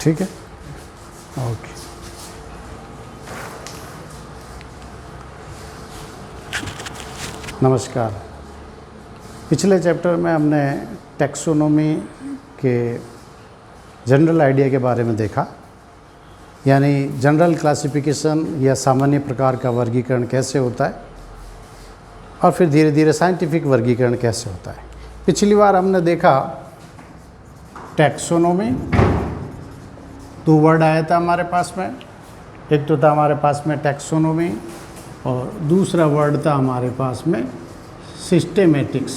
ठीक है, ओके। नमस्कार। पिछले चैप्टर में हमने टैक्सोनॉमी के जनरल आइडिया के बारे में देखा, यानी जनरल क्लासिफिकेशन या सामान्य प्रकार का वर्गीकरण कैसे होता है और फिर धीरे धीरे साइंटिफिक वर्गीकरण कैसे होता है। पिछली बार हमने देखा टैक्सोनॉमी, दो वर्ड आया था हमारे पास में, एक तो था हमारे पास में टैक्सोनॉमी और दूसरा वर्ड था हमारे पास में सिस्टेमेटिक्स।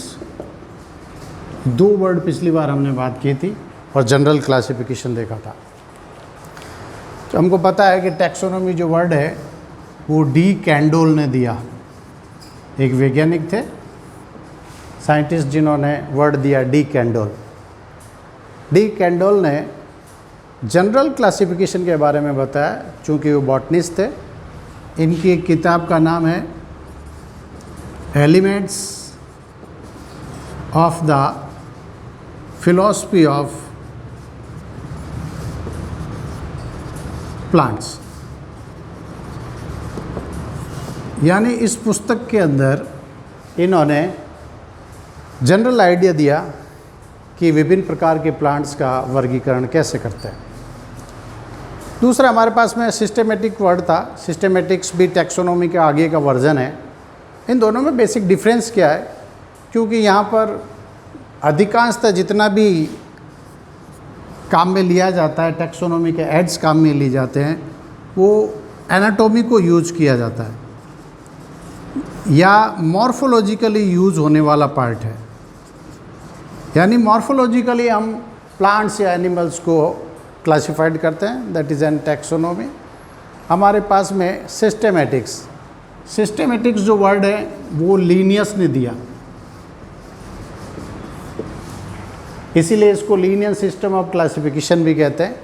दो वर्ड पिछली बार हमने बात की थी और जनरल क्लासिफिकेशन देखा था। तो हमको पता है कि टैक्सोनॉमी जो वर्ड है वो डी कैंडोल ने दिया, एक वैज्ञानिक थे, साइंटिस्ट, जिन्होंने वर्ड दिया डी कैंडोल। डी कैंडोल ने जनरल क्लासिफिकेशन के बारे में बताया, चूँकि वो बॉटनिस्ट थे। इनकी एक किताब का नाम है elements of the philosophy of plants. यानी इस पुस्तक के अंदर इन्होंने जनरल आइडिया दिया कि विभिन्न प्रकार के प्लांट्स का वर्गीकरण कैसे करते हैं। दूसरा हमारे पास में सिस्टेमेटिक वर्ड था। सिस्टेमेटिक्स भी टैक्सोनॉमी के आगे का वर्जन है। इन दोनों में बेसिक डिफरेंस क्या है, क्योंकि यहाँ पर अधिकांशतः जितना भी काम में लिया जाता है, टैक्सोनॉमी के एड्स काम में लिए जाते हैं, वो एनाटॉमी को यूज किया जाता है या मॉर्फोलॉजिकली यूज होने वाला पार्ट है। यानी मॉर्फोलॉजिकली हम प्लांट्स या एनिमल्स को क्लासिफाइड करते हैं, दैट इज़ एन टैक्सोनॉमी। हमारे पास में सिस्टेमेटिक्स जो वर्ड है वो लीनियस ने दिया, इसीलिए इसको लीनियर सिस्टम ऑफ क्लासिफिकेशन भी कहते हैं,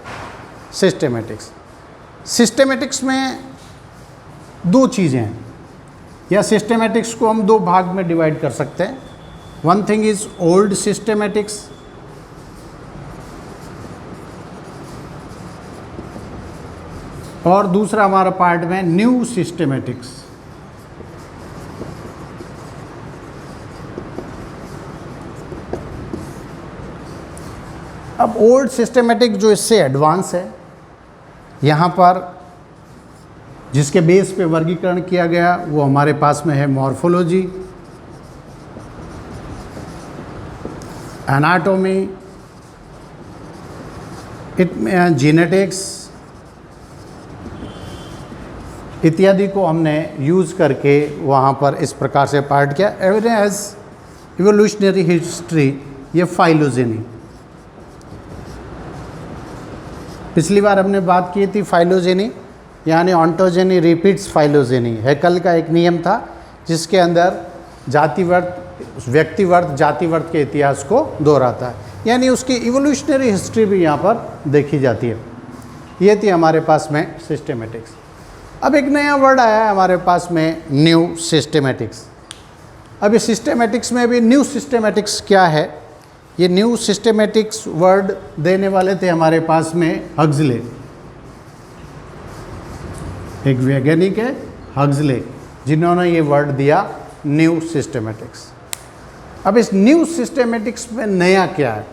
सिस्टेमेटिक्स में दो चीज़ें हैं, या सिस्टेमेटिक्स को हम दो भाग में डिवाइड कर सकते हैं। One thing is old systematics, और दूसरा हमारा पार्ट में न्यू सिस्टेमेटिक्स। अब ओल्ड सिस्टेमेटिक जो इससे एडवांस है, यहाँ पर जिसके बेस पे वर्गीकरण किया गया वो हमारे पास में है मॉर्फोलॉजी, एनाटॉमी, जेनेटिक्स इत्यादि को हमने यूज़ करके वहाँ पर इस प्रकार से पार्ट किया। एज इवोल्यूशनरी हिस्ट्री, ये फाइलोजेनी। पिछली बार हमने बात की थी फाइलोजेनी, यानी ऑन्टोजेनी रिपीट्स फाइलोजेनी। हैकल का एक नियम था जिसके अंदर व्यक्तिवर्त जातिवर्त के इतिहास को दोहराता है, यानी उसकी इवोल्यूशनरी हिस्ट्री भी यहाँ पर देखी जाती है। ये थी हमारे पास में सिस्टेमेटिक्स। अब एक नया वर्ड आया है हमारे पास में, न्यू सिस्टेमेटिक्स। अब इस सिस्टेमेटिक्स में भी न्यू सिस्टेमेटिक्स क्या है, ये न्यू सिस्टेमेटिक्स वर्ड देने वाले थे हमारे पास में हक्सले, एक वैज्ञानिक है हक्सले, जिन्होंने ये वर्ड दिया न्यू सिस्टेमेटिक्स। अब इस न्यू सिस्टेमेटिक्स में नया क्या है,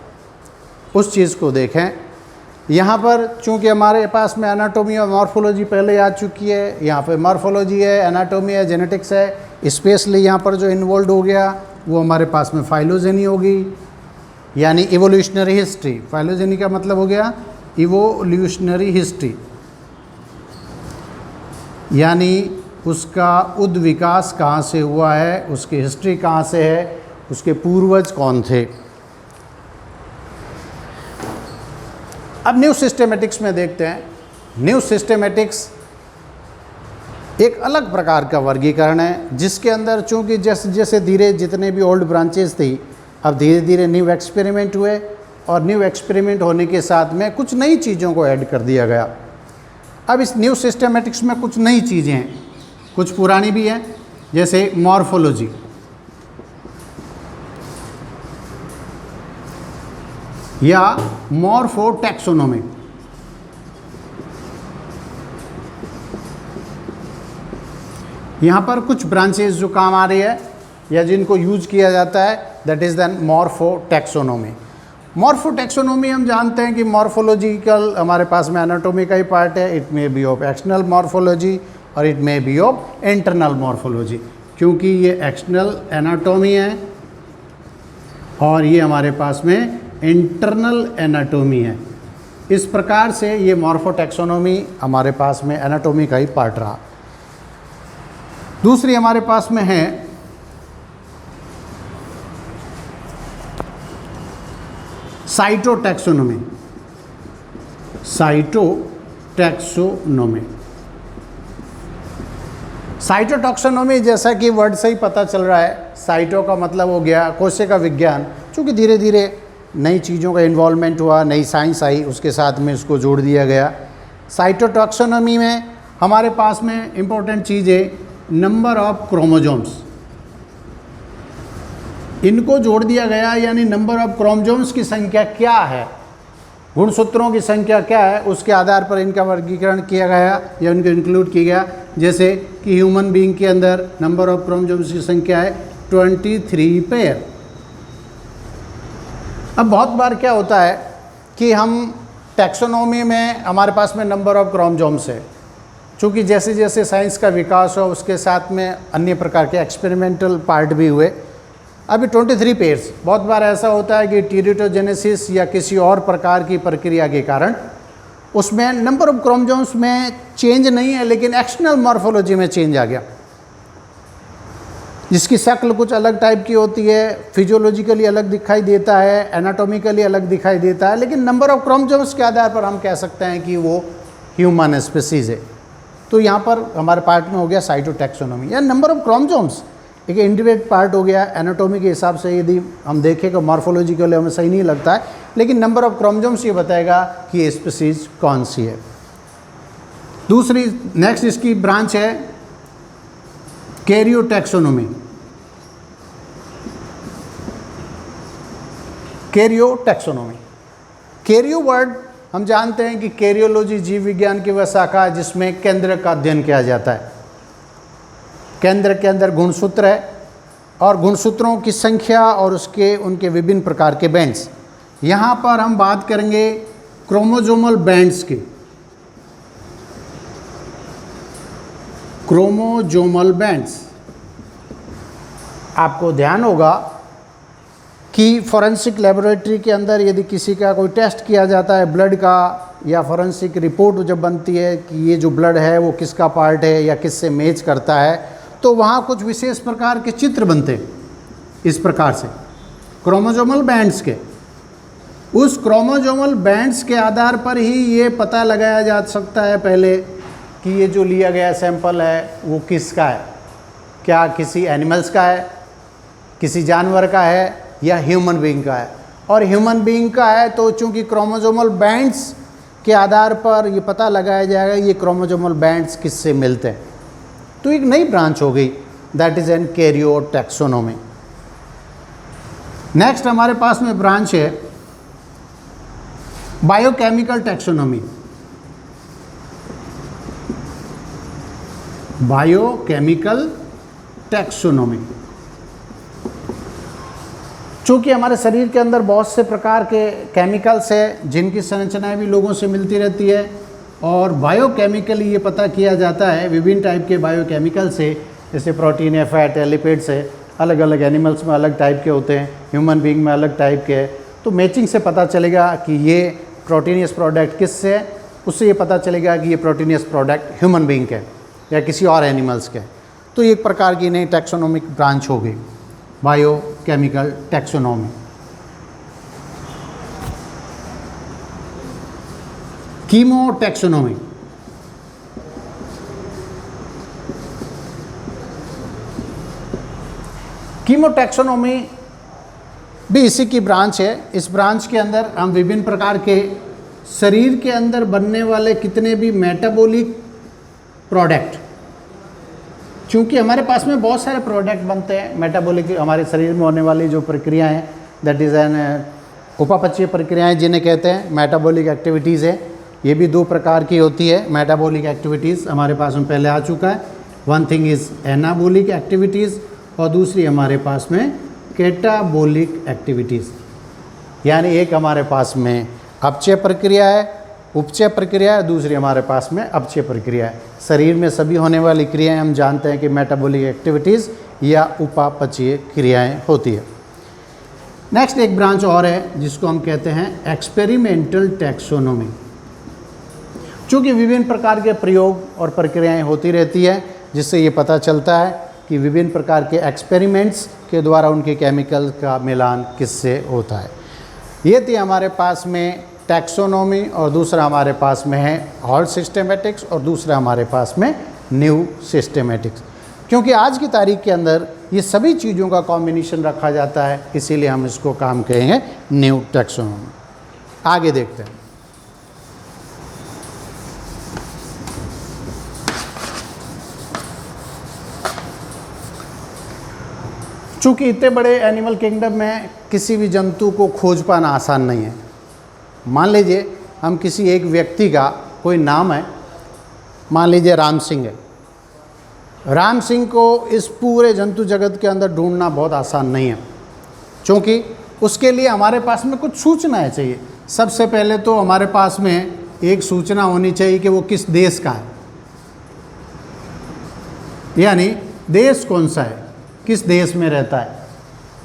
उस चीज़ को देखें। यहाँ पर चूँकि हमारे पास में एनाटॉमी और मॉर्फोलॉजी पहले आ चुकी है, यहाँ पे मॉर्फोलॉजी है, एनाटॉमी है, जेनेटिक्स है। स्पेशली यहाँ पर जो इन्वॉल्व हो गया वो हमारे पास में फाइलोजेनी होगी, यानी इवोल्यूशनरी हिस्ट्री। फाइलोजेनी का मतलब हो गया इवोल्यूशनरी हिस्ट्री, यानी उसका उद्विकास कहाँ से हुआ है, उसकी हिस्ट्री कहाँ से है, उसके पूर्वज कौन थे। अब न्यू सिस्टेमेटिक्स में देखते हैं। न्यू सिस्टेमेटिक्स एक अलग प्रकार का वर्गीकरण है, जिसके अंदर चूँकि जैसे जैसे धीरे जितने भी ओल्ड ब्रांचेस थी, अब धीरे धीरे न्यू एक्सपेरिमेंट हुए, और न्यू एक्सपेरिमेंट होने के साथ में कुछ नई चीज़ों को ऐड कर दिया गया। अब इस न्यू सिस्टेमेटिक्स में कुछ नई चीज़ें हैं, कुछ पुरानी भी हैं, जैसे मॉर्फोलॉजी। या मॉर्फो टैक्सोनॉमी। यहाँ पर कुछ ब्रांचेस जो काम आ रही है या जिनको यूज किया जाता है, दैट इज़ दैन मॉर्फोटैक्सोनॉमी। मॉर्फोटैक्सोनॉमी हम जानते हैं कि मॉर्फोलॉजिकल हमारे पास में एनाटॉमी का ही पार्ट है। It may be of external morphology और it may be of internal morphology, क्योंकि ये एक्सटर्नल एनाटॉमी है और ये हमारे पास में इंटरनल एनाटॉमी है। इस प्रकार से ये मॉर्फोटैक्सोनॉमी हमारे पास में एनाटॉमी का ही पार्ट रहा। दूसरी हमारे पास में है साइटोटैक्सोनॉमी। साइटोटैक्सोनॉमी, साइटोटैक्सोनॉमी जैसा कि वर्ड से ही पता चल रहा है, साइटो का मतलब हो गया कोशिका विज्ञान। चूँकि धीरे धीरे नई चीज़ों का इन्वॉल्वमेंट हुआ, नई साइंस आई, उसके साथ में इसको जोड़ दिया गया। साइटोटैक्सोनॉमी में हमारे पास में इम्पोर्टेंट चीज़ है नंबर ऑफ क्रोमोजोम्स, इनको जोड़ दिया गया, यानी नंबर ऑफ क्रोमोजोम्स की संख्या क्या है, गुणसूत्रों की संख्या क्या है, उसके आधार पर इनका वर्गीकरण किया गया या उनको इंक्लूड किया गया। जैसे कि ह्यूमन बीइंग के अंदर नंबर ऑफ क्रोमोजोम्स की संख्या है 23 पेयर। अब बहुत बार क्या होता है कि हम टैक्सोनॉमी में हमारे पास में नंबर ऑफ क्रोमोजोम्स है, चूँकि जैसे जैसे साइंस का विकास हो उसके साथ में अन्य प्रकार के एक्सपेरिमेंटल पार्ट भी हुए। अभी 23 पेयर्स, बहुत बार ऐसा होता है कि टीरिटोजेनेसिस या किसी और प्रकार की प्रक्रिया के कारण उसमें नंबर ऑफ क्रोमोजोम्स में चेंज नहीं है, लेकिन एक्सटर्नल मॉर्फोलॉजी में चेंज आ गया, जिसकी शक्ल कुछ अलग टाइप की होती है, फिजियोलॉजिकली अलग दिखाई देता है, एनाटॉमिकली अलग दिखाई देता है, लेकिन नंबर ऑफ क्रोमोजोम्स के आधार पर हम कह सकते हैं कि वो ह्यूमन स्पीसीज है। तो यहाँ पर हमारे पार्ट में हो गया साइटोटैक्सोनॉमी या नंबर ऑफ क्रोमोजोम्स, एक इंडिविजुअल पार्ट हो गया। एनाटॉमी के हिसाब से यदि हम देखें तो मॉर्फोलॉजिकली हमें सही नहीं लगता है, लेकिन नंबर ऑफ क्रोमोजोम्स ये बताएगा कि ये स्पीसीज कौन सी है। दूसरी नेक्स्ट इसकी ब्रांच है कैरियोटैक्सोनॉमी। कैरियोटैक्सोनॉमी, कैरियो वर्ड हम जानते हैं कि कैरियोलॉजी जीव विज्ञान की वह शाखा है जिसमें केंद्र का अध्ययन किया जाता है। केंद्र के अंदर गुणसूत्र है और गुणसूत्रों की संख्या और उनके विभिन्न प्रकार के बैंड्स। यहाँ पर हम बात करेंगे क्रोमोजोमल बैंड्स की। क्रोमोजोमल बैंड्स, आपको ध्यान होगा कि फॉरेंसिक लेबोरेटरी के अंदर यदि किसी का कोई टेस्ट किया जाता है ब्लड का, या फॉरेंसिक रिपोर्ट जब बनती है कि ये जो ब्लड है वो किसका पार्ट है या किससे मैच करता है, तो वहाँ कुछ विशेष प्रकार के चित्र बनते हैं। इस प्रकार से क्रोमोजोमल बैंड्स के, उस क्रोमोजोमल बैंड्स के आधार पर ही ये पता लगाया जा सकता है पहले कि ये जो लिया गया सैंपल है वो किसका है, क्या किसी एनिमल्स का है, किसी जानवर का है या ह्यूमन बीइंग का है। और ह्यूमन बीइंग का है तो चूंकि क्रोमोजोमल बैंड्स के आधार पर ये पता लगाया जाएगा ये क्रोमोजोमल बैंड्स किससे मिलते हैं। तो एक नई ब्रांच हो गई, दैट इज एन कैरियोटैक्सोनॉमी। नेक्स्ट हमारे पास में ब्रांच है बायोकेमिकल टैक्सोनॉमी। बायोकेमिकल टैक्सोनॉमी, चूँकि हमारे शरीर के अंदर बहुत से प्रकार के केमिकल्स है जिनकी संरचनाएं भी लोगों से मिलती रहती है, और बायोकेमिकली ये पता किया जाता है विभिन्न टाइप के बायोकेमिकल से, जैसे प्रोटीन है, फैट है, लिपिड्स है, अलग अलग एनिमल्स में अलग टाइप के होते हैं, ह्यूमन बीइंग में अलग टाइप के है। तो मैचिंग से पता चलेगा कि ये प्रोटीनियस प्रोडक्ट किससे है, उससे ये पता चलेगा कि ये प्रोटीनियस प्रोडक्ट ह्यूमन बीइंग के है या किसी और एनिमल्स के। तो एक प्रकार की नई टैक्सोनॉमिक ब्रांच हो गई बायोकेमिकल टैक्सोनॉमी। कीमोटैक्सोनॉमी, कीमोटैक्सोनॉमी भी इसी की ब्रांच है। इस ब्रांच के अंदर हम विभिन्न प्रकार के शरीर के अंदर बनने वाले कितने भी मेटाबॉलिक प्रोडक्ट, क्योंकि हमारे पास में बहुत सारे प्रोडक्ट बनते हैं मेटाबॉलिक, हमारे शरीर में होने वाली जो प्रक्रियाएं हैं दैट इज़ एन उपापचयी प्रक्रियाएं जिन्हें कहते हैं, मेटाबॉलिक एक्टिविटीज़ है। ये भी दो प्रकार की होती है मेटाबॉलिक एक्टिविटीज़, हमारे पास में पहले आ चुका है। One thing is anabolic activities और दूसरी हमारे पास में कैटाबोलिक एक्टिविटीज़। यानी एक हमारे पास में अपचय प्रक्रिया है, उपचय प्रक्रिया है, दूसरी हमारे पास में अपचय प्रक्रिया है। शरीर में सभी होने वाली क्रियाएं हम जानते हैं कि मेटाबॉलिक एक्टिविटीज़ या उपापचयी क्रियाएं होती है। नेक्स्ट एक ब्रांच और है जिसको हम कहते हैं एक्सपेरिमेंटल टैक्सोनॉमी। चूँकि विभिन्न प्रकार के प्रयोग और प्रक्रियाएं होती रहती है, जिससे ये पता चलता है कि विभिन्न प्रकार के एक्सपेरिमेंट्स के द्वारा उनके केमिकल का मिलान किससे होता है। ये थी हमारे पास में टैक्सोनॉमी और दूसरा हमारे पास में है ओल्ड सिस्टेमेटिक्स और दूसरा हमारे पास में न्यू सिस्टेमेटिक्स। क्योंकि आज की तारीख के अंदर ये सभी चीज़ों का कॉम्बिनेशन रखा जाता है, इसीलिए हम इसको काम कहेंगे न्यू टैक्सोनॉमी। आगे देखते हैं। चूँकि इतने बड़े एनिमल किंगडम में किसी भी जंतु को खोज पाना आसान नहीं है। मान लीजिए हम किसी एक व्यक्ति का कोई नाम है, मान लीजिए राम सिंह है। राम सिंह को इस पूरे जंतु जगत के अंदर ढूंढना बहुत आसान नहीं है, क्योंकि उसके लिए हमारे पास में कुछ सूचनाएं चाहिए। सबसे पहले तो हमारे पास में एक सूचना होनी चाहिए कि वो किस देश का है, यानी देश कौन सा है, किस देश में रहता है।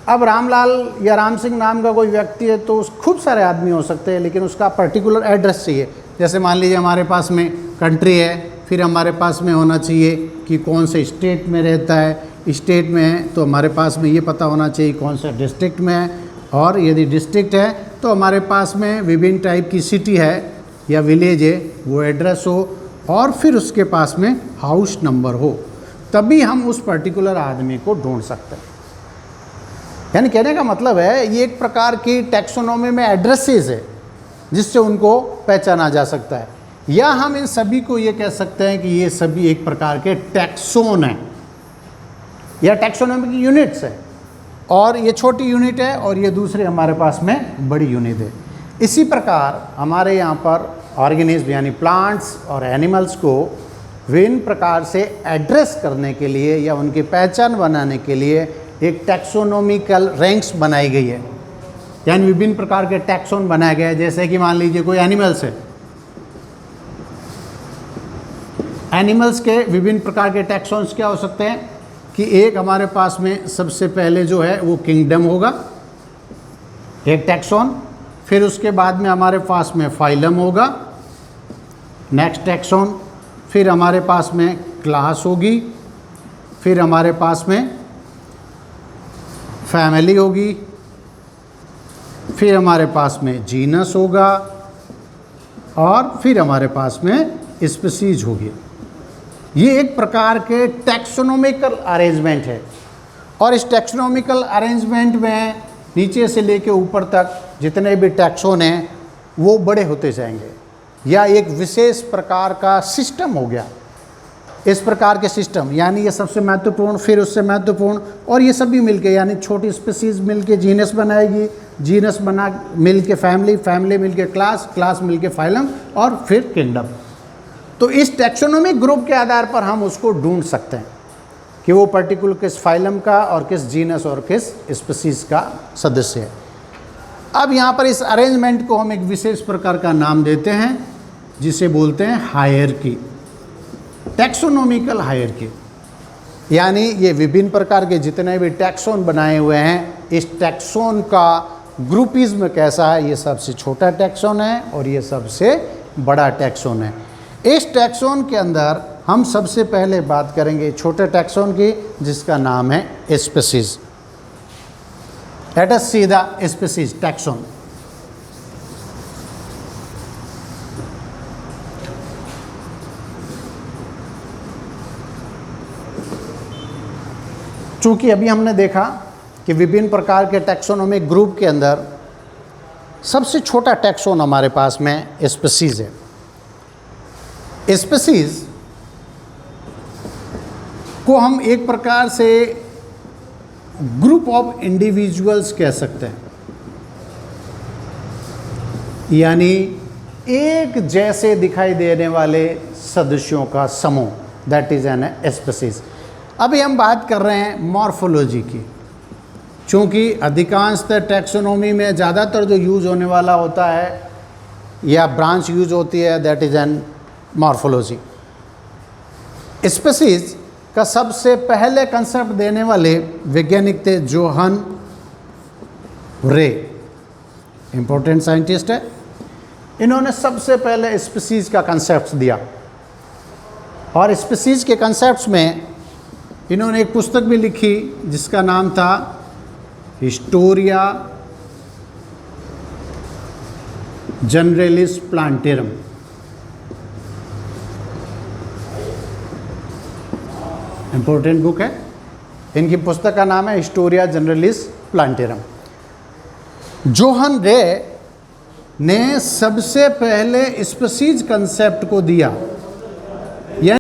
अब रामलाल या राम सिंह नाम का कोई व्यक्ति है तो खूब सारे आदमी हो सकते हैं, लेकिन उसका पर्टिकुलर एड्रेस चाहिए। जैसे मान लीजिए हमारे पास में कंट्री है, फिर हमारे पास में होना चाहिए कि कौन से स्टेट में रहता है। स्टेट में है तो हमारे पास में ये पता होना चाहिए कौन सा डिस्ट्रिक्ट में है, और यदि डिस्ट्रिक्ट है तो हमारे पास में विभिन्न टाइप की सिटी है या विलेज है, वो एड्रेस हो, और फिर उसके पास में हाउस नंबर हो, तभी हम उस पर्टिकुलर आदमी को ढूंढ सकते हैं। यानी कहने का मतलब है ये एक प्रकार की टैक्सोनॉमी में एड्रेसेस है जिससे उनको पहचाना जा सकता है। या हम इन सभी को ये कह सकते हैं कि ये सभी एक प्रकार के टैक्सोन हैं या टैक्सोनॉमिक यूनिट्स हैं, और ये छोटी यूनिट है और ये दूसरे हमारे पास में बड़ी यूनिट है। इसी प्रकार हमारे यहाँ पर ऑर्गेनिज्म यानी प्लांट्स और एनिमल्स को विभिन्न प्रकार से एड्रेस करने के लिए या उनकी पहचान बनाने के लिए एक टैक्सोनॉमिकल रैंक्स बनाई गई है, यानी विभिन्न प्रकार के टैक्सोन बनाए गए हैं। जैसे कि मान लीजिए कोई एनिमल्स है, एनिमल्स के विभिन्न प्रकार के टैक्सोन्स क्या हो सकते हैं कि एक हमारे पास में सबसे पहले जो है वो किंगडम होगा, एक टैक्सोन। फिर उसके बाद में हमारे पास में फाइलम होगा, नेक्स्ट टैक्सोन। फिर हमारे पास में क्लास होगी, फिर हमारे पास में फैमिली होगी, फिर हमारे पास में जीनस होगा, और फिर हमारे पास में स्पीसीज होगी। ये एक प्रकार के टैक्सोनॉमिकल अरेंजमेंट है, और इस टैक्सोनॉमिकल अरेंजमेंट में नीचे से लेके ऊपर तक जितने भी टैक्सोन हैं वो बड़े होते जाएंगे, या एक विशेष प्रकार का सिस्टम हो गया। इस प्रकार के सिस्टम यानी ये सबसे महत्वपूर्ण, फिर उससे महत्वपूर्ण, और ये सभी मिलके यानी छोटी स्पीसीज मिलके जीनस बनाएगी, जीनस बना मिलके फैमिली, फैमिली मिलके क्लास, क्लास मिलके फाइलम, और फिर किंगडम। तो इस टैक्सोनॉमिक ग्रुप के आधार पर हम उसको ढूंढ सकते हैं कि वो पर्टिकुलर किस फाइलम का और किस जीनस और किस स्पीसीज का सदस्य है। अब यहाँ पर इस अरेंजमेंट को हम एक विशेष प्रकार का नाम देते हैं जिसे बोलते हैं हायरार्की, टैक्सोनॉमिकल हायरार्की। यानी ये विभिन्न प्रकार के जितने भी टैक्सोन बनाए हुए हैं, इस टैक्सोन का ग्रुपिज्म कैसा है, ये सबसे छोटा टैक्सोन है और ये सबसे बड़ा टैक्सोन है। इस टैक्सोन के अंदर हम सबसे पहले बात करेंगे छोटे टैक्सोन की, जिसका नाम है species. Let us see the species taxon. चूँकि अभी हमने देखा कि विभिन्न प्रकार के टैक्सोनॉमिक ग्रुप के अंदर सबसे छोटा टैक्सोन हमारे पास में स्पीसीज है। स्पीसीज को हम एक प्रकार से ग्रुप ऑफ इंडिविजुअल्स कह सकते हैं, यानी एक जैसे दिखाई देने वाले सदस्यों का समूह। That is an species. अभी हम बात कर रहे हैं मॉर्फोलॉजी की, चूँकि अधिकांशतः टैक्सोनॉमी में ज़्यादातर जो यूज़ होने वाला होता है या ब्रांच यूज होती है that is an morphology. Species का सबसे पहले कंसेप्ट देने वाले वैज्ञानिक थे जोहन रे, इम्पोर्टेंट साइंटिस्ट है। इन्होंने सबसे पहले स्पीसीज का कंसेप्ट दिया और स्पीसीज के कंसेप्ट्स में इन्होंने एक पुस्तक भी लिखी जिसका नाम था हिस्टोरिया जनरलिस प्लांटेरम। इम्पोर्टेंट बुक है। इनकी पुस्तक का नाम है हिस्टोरिया जनरलिस प्लांटेरम। जोहन रे ने सबसे पहले स्पीसीज कंसेप्ट को दिया